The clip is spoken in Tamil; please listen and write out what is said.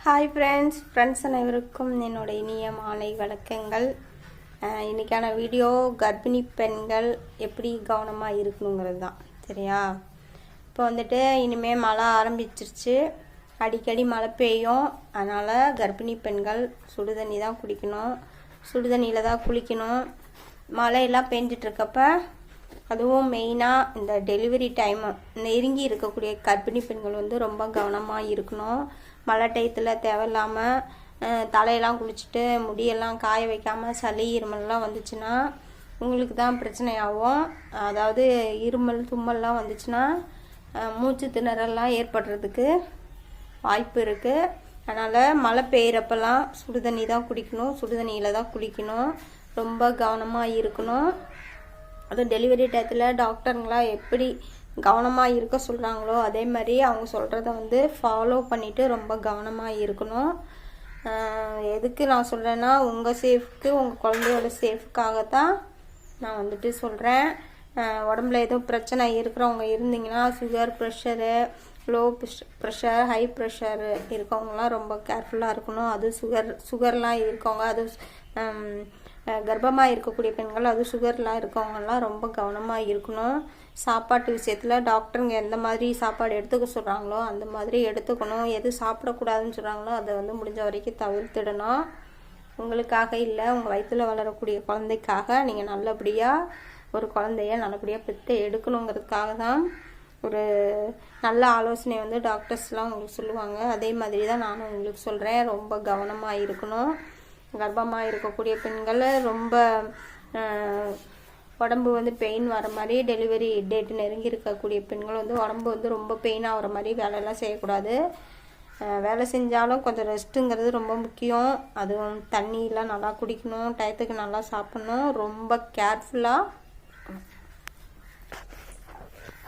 ஹாய் ஃப்ரெண்ட்ஸ் அனைவருக்கும் என்னோட இனிய மாலை வணக்கங்கள். இன்றைக்கான வீடியோ கர்ப்பிணி பெண்கள் எப்படி கவனமாக இருக்கணுங்கிறது தான். சரியா? இப்போ வந்துட்டு இனிமேல் மழை ஆரம்பிச்சிருச்சு, அடிக்கடி மழை பெய்யும். அதனால் கர்ப்பிணி பெண்கள் சுடுதண்ணி தான் குடிக்கணும், சுடுதண்ணியில் தான் குளிக்கணும். மழையெல்லாம் பெஞ்சிட்ருக்கப்ப அதுவும் மெயினாக இந்த டெலிவரி டைமு நெருங்கி இருக்கக்கூடிய கர்ப்பிணி பெண்கள் வந்து ரொம்ப கவனமாக இருக்கணும். மழை டயத்தில் தேவையில்லாமல் தலையெல்லாம் குளிச்சுட்டு முடியெல்லாம் காய வைக்காமல் சளி இருமல்லாம் வந்துச்சுன்னா உங்களுக்கு தான் பிரச்சனையாகும். அதாவது இருமல் தும்மல்லாம் வந்துச்சுன்னா மூச்சு திணறல்லாம் ஏற்படுறதுக்கு வாய்ப்பு இருக்குது. அதனால் மழை பெய்கிறப்பெல்லாம் சுடுதண்ணி தான் குடிக்கணும், சுடுதண்ணியில் தான் குளிக்கணும், ரொம்ப கவனமாக இருக்கணும். அதுவும் டெலிவரி டயத்தில் டாக்டருங்களாம் எப்படி கவனமாக இருக்க சொல்கிறாங்களோ அதே மாதிரி அவங்க சொல்கிறத வந்து ஃபாலோ பண்ணிவிட்டு ரொம்ப கவனமாக இருக்கணும். எதுக்கு நான் சொல்கிறேன்னா உங்கள் சேஃப்க்கு, உங்கள் குழந்தையோட சேஃப்க்காகத்தான் நான் வந்துட்டு சொல்கிறேன். உடம்புல எதுவும் பிரச்சனை இருக்கிறவங்க இருந்தீங்கன்னா sugar, pressure, low pressure, high pressure இருக்கவங்களாம் ரொம்ப கேர்ஃபுல்லாக இருக்கணும். அது சுகர்லாம் இருக்கவங்க, அது கர்ப்பமாக இருக்கக்கூடிய பெண்கள், அது சுகர்லாம் இருக்கவங்கலாம் ரொம்ப கவனமாக இருக்கணும். சாப்பாட்டு விஷயத்தில் டாக்டருங்க எந்த மாதிரி சாப்பாடு எடுத்துக்க சொல்கிறாங்களோ அந்த மாதிரி எடுத்துக்கணும். எது சாப்பிடக்கூடாதுன்னு சொல்கிறாங்களோ அதை வந்து முடிஞ்ச வரைக்கும் தவிர்த்திடணும். உங்களுக்காக இல்லை, உங்கள் வயிற்றில் வளரக்கூடிய குழந்தைக்காக நீங்கள் நல்லபடியாக ஒரு குழந்தைய நல்லபடியாக பெற்று எடுக்கணுங்கிறதுக்காக தான் ஒரு நல்ல ஆலோசனை வந்து டாக்டர்ஸ்லாம் உங்களுக்கு சொல்லுவாங்க. அதே மாதிரி தான் நானும் உங்களுக்கு சொல்கிறேன். ரொம்ப கவனமாக இருக்கணும். கர்ப்பமாக இருக்கக்கூடிய பெண்கள் ரொம்ப உடம்பு வந்து பெயின் வர மாதிரி, டெலிவரி டேட் நெருங்கி இருக்கக்கூடிய பெண்கள் வந்து உடம்பு வந்து ரொம்ப பெயின் ஆகிற மாதிரி வேலையெல்லாம் செய்யக்கூடாது. வேலை செஞ்சாலும் கொஞ்சம் ரெஸ்ட்டுங்கிறது ரொம்ப முக்கியம். அதுவும் தண்ணியெலாம் நல்லா குடிக்கணும், டயத்துக்கு நல்லா சாப்பிட்ணும், ரொம்ப கேர்ஃபுல்லாக